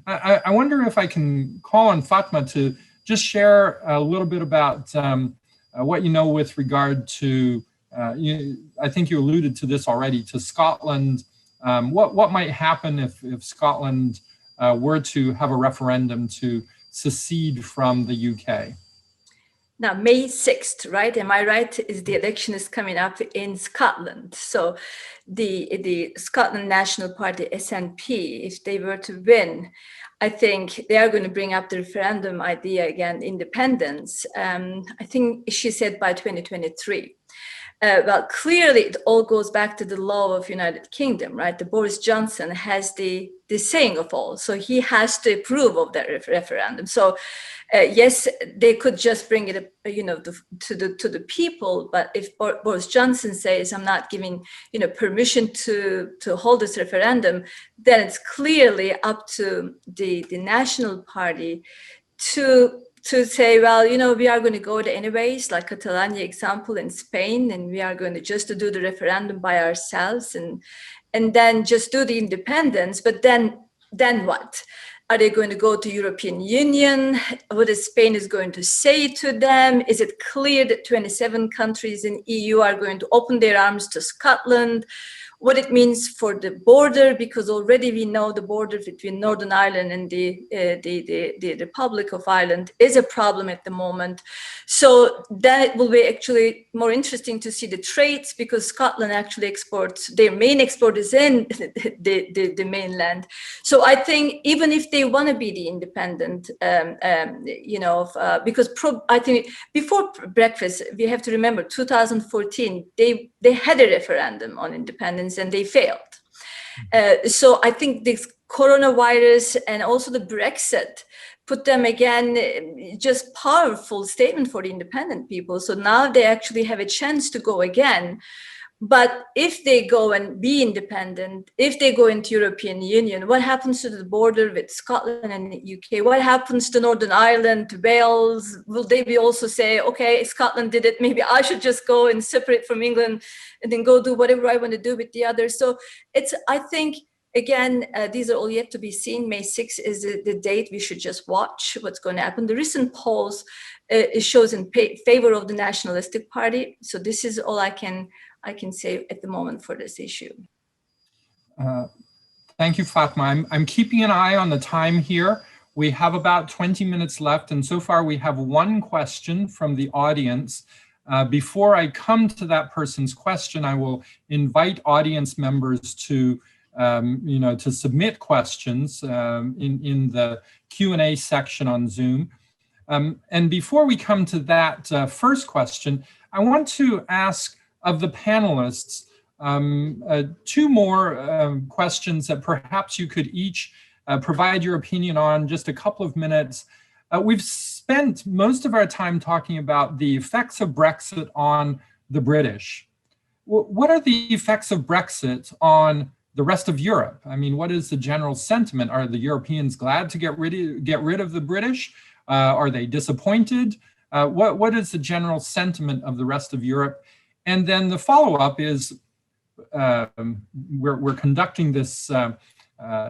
I wonder if I can call on Fatma to just share a little bit about what you know with regard to, I think you alluded to this already, to Scotland. What might happen if Scotland were to have a referendum to secede from the UK? Now, May 6th, right? Am I right? The election is coming up in Scotland. So the Scotland National Party, SNP, if they were to win, I think they are going to bring up the referendum idea again, independence. I think she said by 2023. Well, clearly it all goes back to the law of United Kingdom, right? The Boris Johnson has the saying of all, so he has to approve of that referendum. So yes, they could just bring it, you know, to the people. But if Boris Johnson says, "I'm not giving, you know, permission to hold this referendum," then it's clearly up to the National Party to say, well, you know, we are going to go there anyways, like Catalonia example in Spain, and we are going to just do the referendum by ourselves, and then just do the independence. But then what? Are they going to go to European Union? What is Spain is going to say to them? Is it clear that 27 countries in EU are going to open their arms to Scotland? What it means for the border, because already we know the border between Northern Ireland and the Republic of Ireland is a problem at the moment. So that will be actually more interesting to see the trades, because Scotland actually exports, their main export is in the mainland. So I think even if they want to be the independent, you know, because I think before Brexit, we have to remember 2014, they had a referendum on independence and they failed. So I think this coronavirus and also the Brexit put them again, just powerful statement for the independent people. So now they actually have a chance to go again. But if they go and be independent, if they go into European Union, what happens to the border with Scotland and the UK? What happens to Northern Ireland, to Wales? Will they be also say, okay, Scotland did it, maybe I should just go and separate from England and then go do whatever I want to do with the others? So it's, I think, again, these are all yet to be seen. May 6th is the date. We should just watch what's going to happen. The recent polls, it shows in favor of the Nationalistic Party. So this is all I can say at the moment for this issue. Thank you, Fatma. I'm keeping an eye on the time here. We have about 20 minutes left, and so far we have one question from the audience. Before I come to that person's question, I will invite audience members to to submit questions in the Q&A section on Zoom. And before we come to that first question, I want to ask of the panelists two more questions that perhaps you could each provide your opinion on, just a couple of minutes. We've spent most of our time talking about the effects of Brexit on the British. What are the effects of Brexit on the rest of Europe? I mean, what is the general sentiment? Are the Europeans glad to get rid of the British? Are they disappointed? What is the general sentiment of the rest of Europe? And then the follow-up is, we're conducting this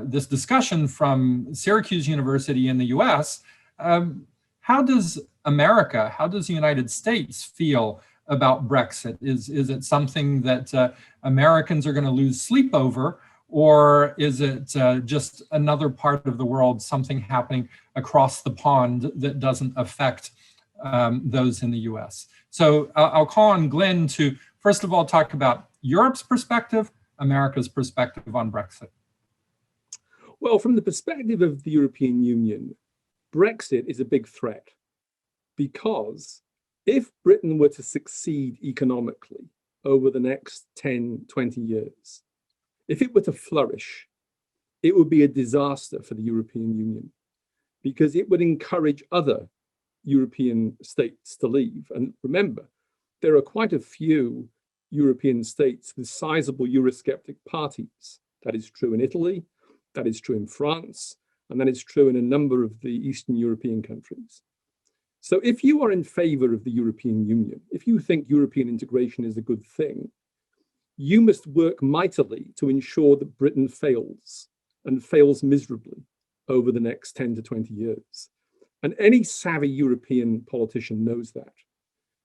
this discussion from Syracuse University in the US. How does America, how does the United States feel about Brexit? Is it something that Americans are going to lose sleep over, or is it just another part of the world, something happening across the pond that doesn't affect those in the US? So I'll call on Glyn to, first of all, talk about Europe's perspective, America's perspective on Brexit. Well, from the perspective of the European Union, Brexit is a big threat, because if Britain were to succeed economically over the next 10, 20 years, if it were to flourish, it would be a disaster for the European Union, because it would encourage other European states to leave. And remember, there are quite a few European states with sizable Eurosceptic parties. That is true in Italy, that is true in France, and that is true in a number of the Eastern European countries. So if you are in favor of the European Union, if you think European integration is a good thing, you must work mightily to ensure that Britain fails, and fails miserably, over the next 10 to 20 years. And any savvy European politician knows that.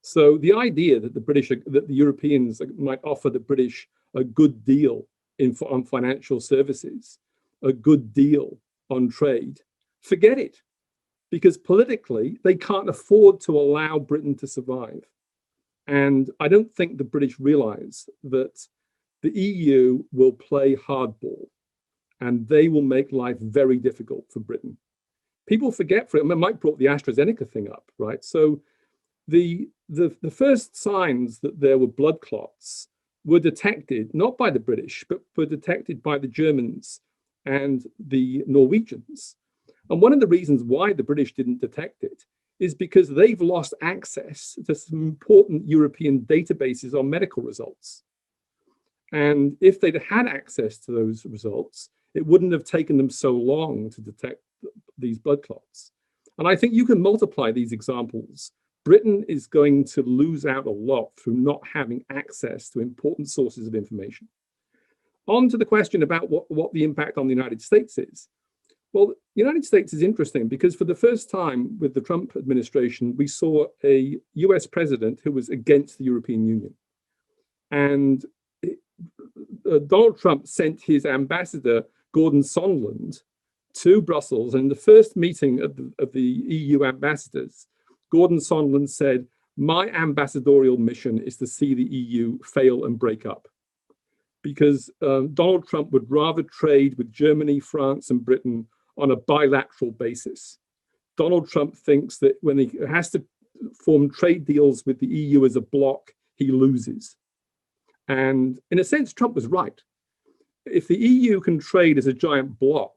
So the idea that the Europeans might offer the British a good deal on financial services, a good deal on trade, forget it. Because politically, they can't afford to allow Britain to survive. And I don't think the British realize that the EU will play hardball, and they will make life very difficult for Britain. People forget, Mike brought the AstraZeneca thing up, right? So the first signs that there were blood clots were detected, not by the British, but were detected by the Germans and the Norwegians. And one of the reasons why the British didn't detect it is because they've lost access to some important European databases on medical results. And if they'd had access to those results, it wouldn't have taken them so long to detect these blood clots. And I think you can multiply these examples. Britain is going to lose out a lot through not having access to important sources of information. On to the question about what the impact on the United States is. Well, the United States is interesting because for the first time with the Trump administration, we saw a US president who was against the European Union. And Donald Trump sent his ambassador, Gordon Sondland, to Brussels. And in the first meeting of the EU ambassadors, Gordon Sondland said, "My ambassadorial mission is to see the EU fail and break up." Because Donald Trump would rather trade with Germany, France, and Britain on a bilateral basis. Donald Trump thinks that when he has to form trade deals with the EU as a bloc, he loses. And in a sense, Trump was right. if the EU can trade as a giant bloc,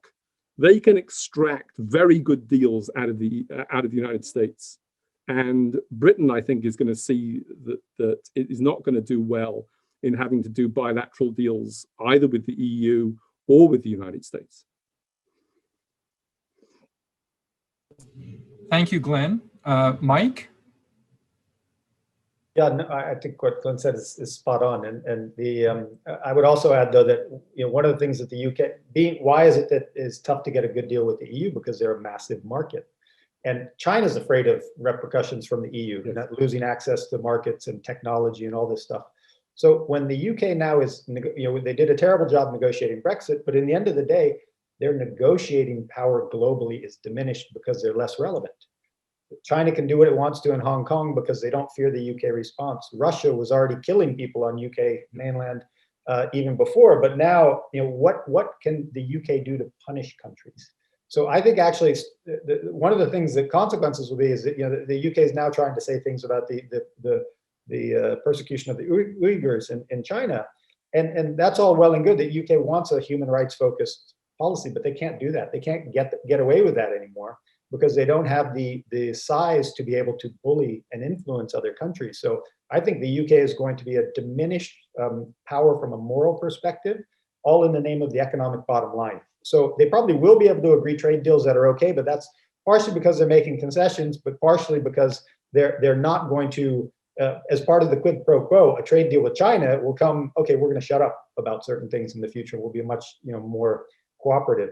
they can extract very good deals out of the United States. And Britain, I think, is going to see that it is not going to do well in having to do bilateral deals either with the EU or with the United States. Thank you, Glyn. Mike? Yeah, no, I think what Glyn said is spot on, and I would also add though that one of the things that the UK why is it that it's tough to get a good deal with the EU, because they're a massive market, and China's afraid of repercussions from the EU, yes, not losing access to markets and technology and all this stuff. So when the UK now is, they did a terrible job negotiating Brexit, but in the end of the day, their negotiating power globally is diminished because they're less relevant. China can do what it wants to in Hong Kong because they don't fear the UK response. Russia was already killing people on UK mainland even before, but now, what can the UK do to punish countries? So I think actually one of the things that consequences will be is that the UK is now trying to say things about the persecution of the Uyghurs in China, and that's all well and good that UK wants a human rights focused policy, but they can't do that. They can't get away with that anymore, because they don't have the size to be able to bully and influence other countries. So I think the UK is going to be a diminished power from a moral perspective, all in the name of the economic bottom line. So they probably will be able to agree trade deals that are okay, but that's partially because they're making concessions, but partially because they're not going to, as part of the quid pro quo, a trade deal with China will come, okay, we're going to shut up about certain things in the future. We'll be much more cooperative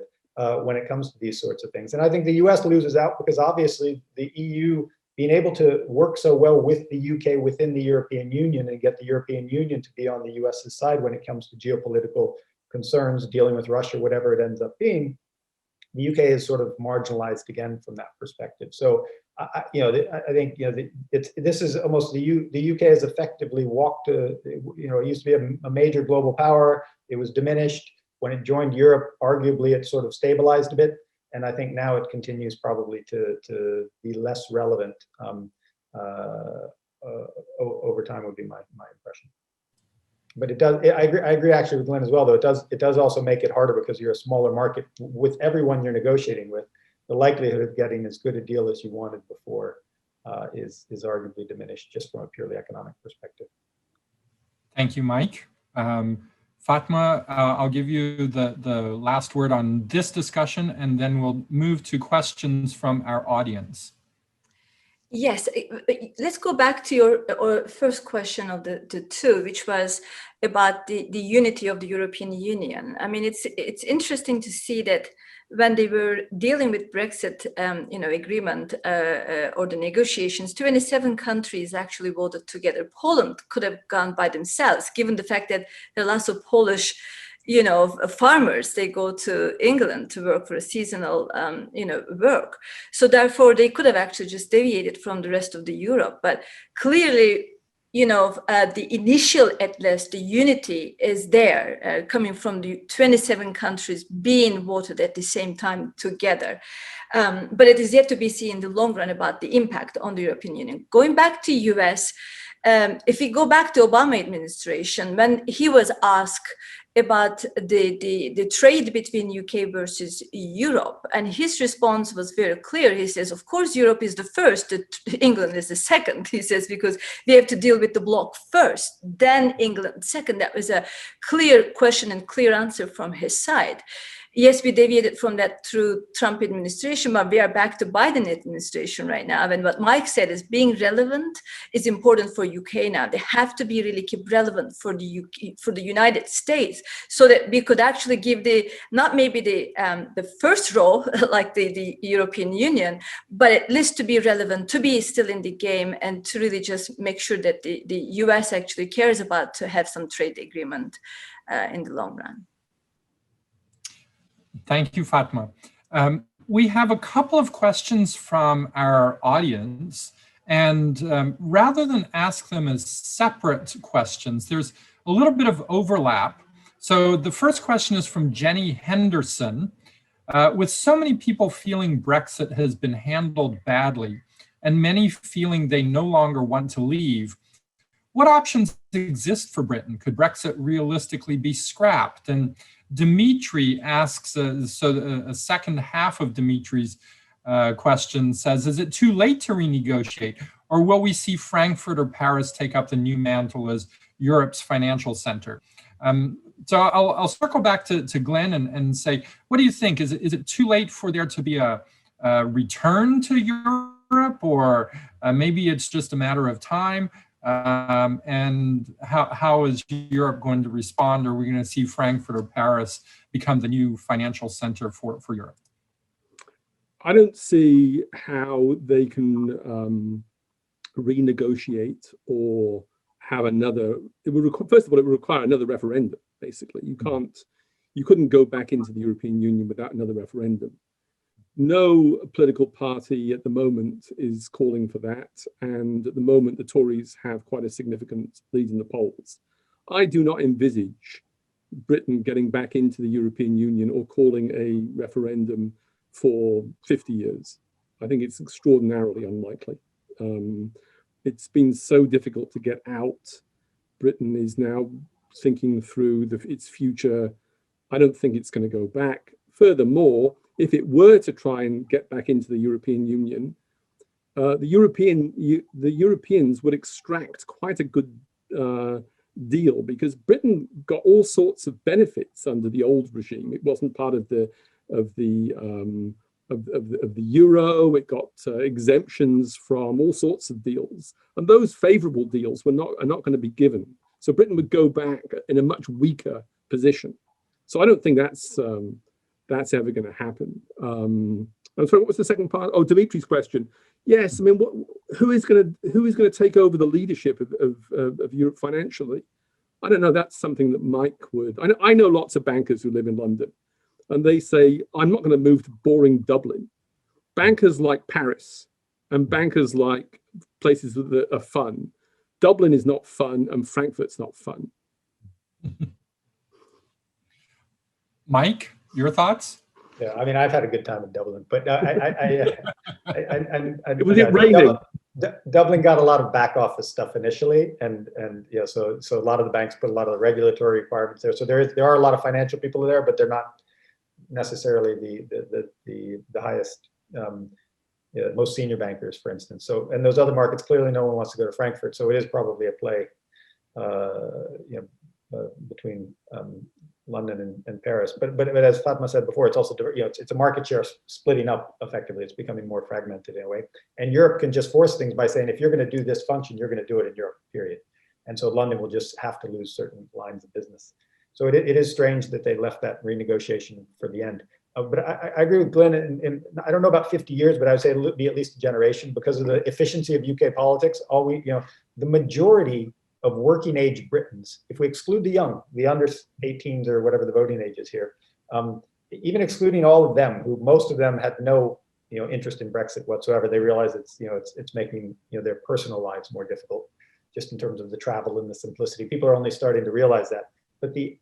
when it comes to these sorts of things. And I think the US loses out because obviously the EU being able to work so well with the UK within the European Union and get the European Union to be on the US's side when it comes to geopolitical concerns, dealing with Russia, whatever it ends up being, the UK is sort of marginalized again from that perspective. So I think this is almost the UK has effectively walked. It used to be a major global power. It was diminished. When it joined Europe, arguably it sort of stabilized a bit, and I think now it continues probably to be less relevant over time would be my impression. But it does. I agree actually with Glyn as well, though. It does also make it harder because you're a smaller market. With everyone you're negotiating with, the likelihood of getting as good a deal as you wanted before is arguably diminished just from a purely economic perspective. Thank you, Mike. Fatma, I'll give you the last word on this discussion, and then we'll move to questions from our audience. Yes, let's go back to your first question of the two, which was about the unity of the European Union. I mean, it's interesting to see that when they were dealing with Brexit, agreement or the negotiations, 27 countries actually voted together. Poland could have gone by themselves, given the fact that there are lots of Polish, farmers. They go to England to work for a seasonal, work. So therefore, they could have actually just deviated from the rest of the Europe. But clearly, the initial, at least, the unity is there, coming from the 27 countries being voted at the same time together. But it is yet to be seen in the long run about the impact on the European Union. Going back to US, if we go back to Obama administration, when he was asked about the trade between UK versus Europe, and his response was very clear. He says, of course, Europe is the first, England is the second. He says, because we have to deal with the bloc first, then England second. That was a clear question and clear answer from his side. Yes, we deviated from that through Trump administration, but we are back to Biden administration right now. And what Mike said is being relevant is important for UK now. They have to be really keep relevant for the UK, for the United States, so that we could actually give not maybe the first role like the European Union, but at least to be relevant, to be still in the game, and to really just make sure that the US actually cares about to have some trade agreement in the long run. Thank you, Fatma. We have a couple of questions from our audience, and rather than ask them as separate questions, there's a little bit of overlap. So the first question is from Jenny Henderson. With so many people feeling Brexit has been handled badly, and many feeling they no longer want to leave, what options exist for Britain? Could Brexit realistically be scrapped? And Dimitri asks, a second half of Dimitri's question says, is it too late to renegotiate, or will we see Frankfurt or Paris take up the new mantle as Europe's financial center? So I'll circle back to Glyn and say, what do you think? Is it too late for there to be a return to Europe, or maybe it's just a matter of time? And how is Europe going to respond? Are we going to see Frankfurt or Paris become the new financial center for Europe? I don't see how they can renegotiate or have another. First of all, it would require another referendum. Basically, you couldn't go back into the European Union without another referendum. No political party at the moment is calling for that, and at the moment the Tories have quite a significant lead in the polls. I do not envisage Britain getting back into the European Union or calling a referendum for 50 years. I think it's extraordinarily unlikely. It's been so difficult to get out. Britain is now thinking through its future. I don't think it's going to go back. Furthermore, if it were to try and get back into the European Union, the Europeans would extract quite a good deal, because Britain got all sorts of benefits under the old regime. It wasn't part of the euro. It got exemptions from all sorts of deals, and those favourable deals are not going to be given. So Britain would go back in a much weaker position. So I don't think that's ever going to happen. I'm sorry, what was the second part? Oh, Dimitri's question. Yes, I mean, who is going to take over the leadership of Europe financially? I don't know. That's something that Mike would. I know lots of bankers who live in London, and they say, I'm not going to move to boring Dublin. Bankers like Paris, and bankers like places that are fun. Dublin is not fun, and Frankfurt's not fun. Mike, your thoughts? Yeah, I mean, I've had a good time in Dublin, but Was it raining? Dublin got a lot of back office stuff initially, and yeah, so a lot of the banks put a lot of the regulatory requirements there. So there are a lot of financial people there, but they're not necessarily the highest, most senior bankers, for instance. So, and those other markets, clearly no one wants to go to Frankfurt, so it is probably a play, between London and Paris. But as Fatma said before, it's also, it's a market share splitting up effectively. It's becoming more fragmented in a way. And Europe can just force things by saying, if you're going to do this function, you're going to do it in Europe, period. And so London will just have to lose certain lines of business. So it is strange that they left that renegotiation for the end. But I agree with Glyn, and I don't know about 50 years, but I would say it'll be at least a generation, because of the efficiency of UK politics. The majority of working age Britons, if we exclude the young, the under 18s or whatever the voting age is here, even excluding all of them, who most of them had no interest in Brexit whatsoever, they realize it's making their personal lives more difficult, just in terms of the travel and the simplicity. People are only starting to realize that. But the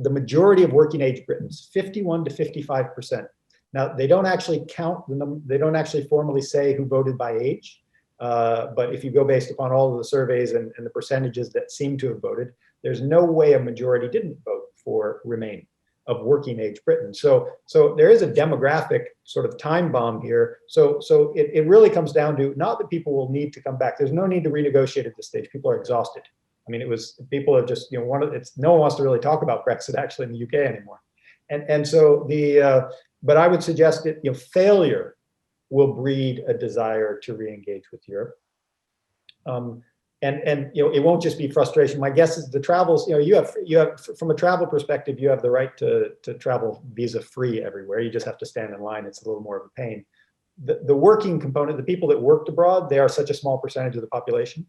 majority of working age Britons, 51 to 55%. Now, they don't actually count they don't actually formally say who voted by age. But if you go based upon all of the surveys and the percentages that seem to have voted, there's no way a majority didn't vote for Remain of working age Britain. So there is a demographic sort of time bomb here. So it really comes down to, not that people will need to come back. There's no need to renegotiate at this stage. People are exhausted. I mean, people are just, no one wants to really talk about Brexit actually in the UK anymore. And so but I would suggest that, failure will breed a desire to re-engage with Europe. And it won't just be frustration. My guess is the travels, you have from a travel perspective, you have the right to travel visa-free everywhere. You just have to stand in line. It's a little more of a pain. The working component, the people that worked abroad, they are such a small percentage of the population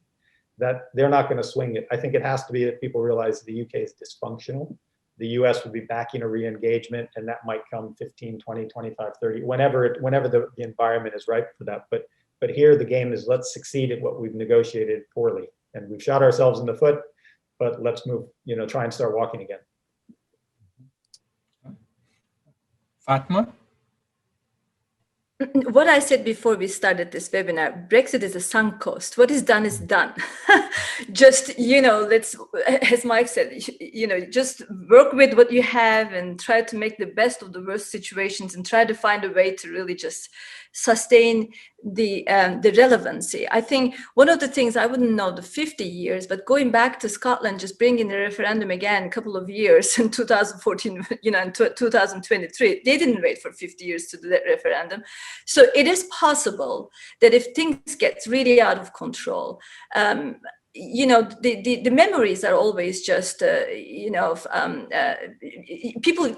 that they're not going to swing it. I think it has to be that people realize the UK is dysfunctional. The US would be backing a re-engagement, and that might come 15, 20, 25, 30, whenever the environment is ripe for that. But here the game is, let's succeed at what we've negotiated poorly. And we've shot ourselves in the foot, but let's move, try and start walking again. Fatma? what I said before we started this webinar, Brexit is a sunk cost. What is done. Just, let's, as Mike said, just work with what you have and try to make the best of the worst situations and try to find a way to really just sustain the relevancy. I think one of the things, I wouldn't know the 50 years, but going back to Scotland, just bringing the referendum again a couple of years in 2014, and 2023, they didn't wait for 50 years to do that referendum. So it is possible that if things get really out of control, the memories are always just, people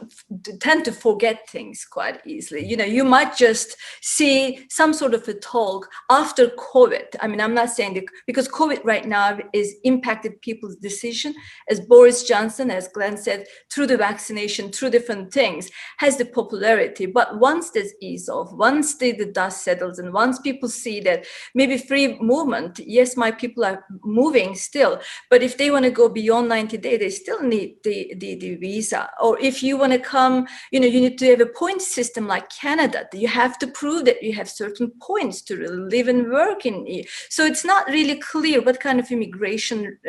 tend to forget things quite easily. You might just see some sort of a talk after COVID. I mean, I'm not saying that, because COVID right now is impacted people's decision, as Boris Johnson, as Glyn said, through the vaccination, through different things, has the popularity. But once there's ease off, once the dust settles, and once people see that maybe free movement, yes, my people are moving still, but if they want to go beyond 90 days, they still need the visa. Or if you want to come, you need to have a point system like Canada. You have to prove that you have certain points to really live and work in. So it's not really clear what kind of immigration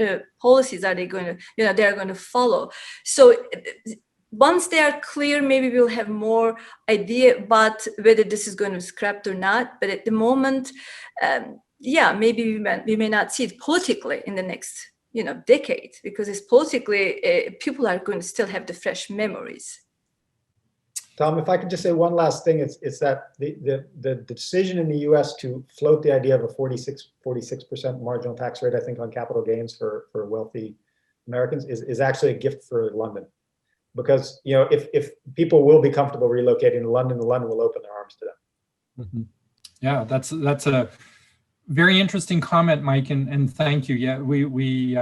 policies are they going to, they're going to follow. So once they are clear, maybe we'll have more idea about whether this is going to be scrapped or not. But at the moment, maybe we may not see it politically in the next, decade, because it's politically, people are going to still have the fresh memories. Tom, if I could just say one last thing, it's that the decision in the US to float the idea of a 46% marginal tax rate, I think, on capital gains for wealthy Americans is actually a gift for London. Because, if people will be comfortable relocating to London, London will open their arms to them. Mm-hmm. Yeah, that's a very interesting comment, Mike, and thank you. Yeah, we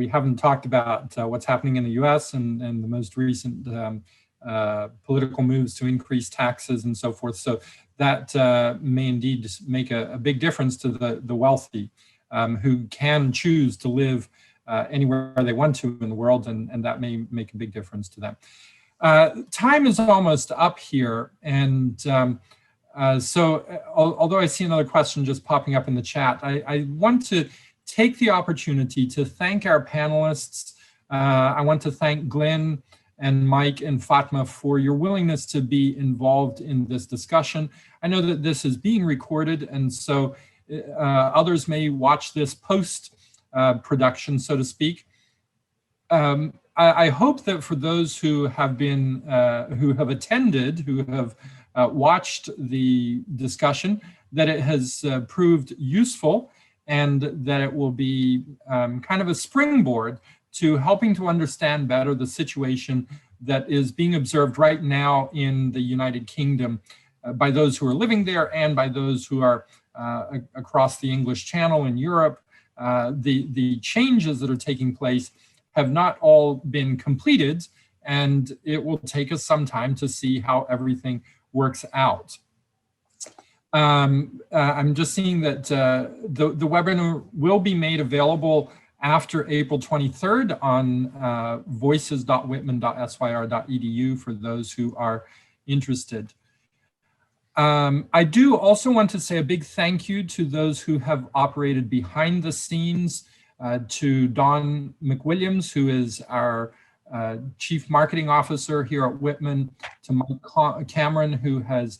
haven't talked about what's happening in the U.S. and the most recent political moves to increase taxes and so forth. So that may indeed make a big difference to the wealthy who can choose to live anywhere they want to in the world, and that may make a big difference to them. Time is almost up here, and so although I see another question just popping up in the chat, I want to take the opportunity to thank our panelists. I want to thank Glyn and Mike and Fatma for your willingness to be involved in this discussion. I know that this is being recorded, and so others may watch this post production, so to speak. I hope that for those who have been, who have attended, who have watched the discussion, that it has proved useful and that it will be kind of a springboard to helping to understand better the situation that is being observed right now in the United Kingdom by those who are living there and by those who are across the English Channel in Europe. The changes that are taking place have not all been completed, and it will take us some time to see how everything works out. I'm just seeing that the webinar will be made available after April 23rd on voices.whitman.syr.edu for those who are interested. I do also want to say a big thank you to those who have operated behind the scenes, to Don McWilliams, who is our Chief Marketing Officer here at Whitman, to Mike Cameron, who has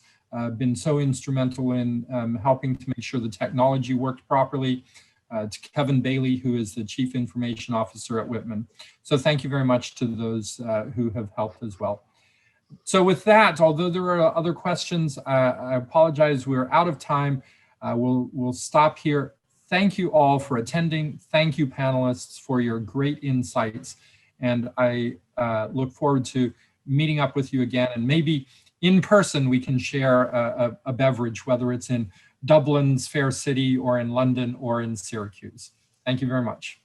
been so instrumental in helping to make sure the technology worked properly, to Kevin Bailey, who is the Chief Information Officer at Whitman. So thank you very much to those who have helped as well. So with that, although there are other questions, I apologize, we're out of time. We'll stop here. Thank you all for attending. Thank you, panelists, for your great insights. And I look forward to meeting up with you again, and maybe in person we can share a beverage, whether it's in Dublin's Fair City or in London or in Syracuse. Thank you very much.